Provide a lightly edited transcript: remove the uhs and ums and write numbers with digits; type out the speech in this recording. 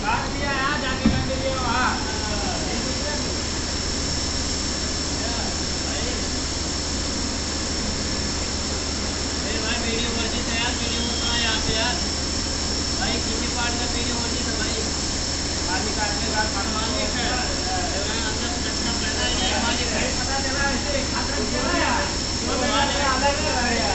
काट दिया यार, जाके कर दीजिए वहाँ। भाई वीडियो वर्जित है यार, वीडियो मत बना यहाँ पे यार भाई, किसी पार्ट का वीडियो वर्जित है भाई। मालिक काटने का मालिक है अंदर से अच्छा पैदा है, मालिक है पता चला ऐसे खातर चला यार, मालिक अलग है यार।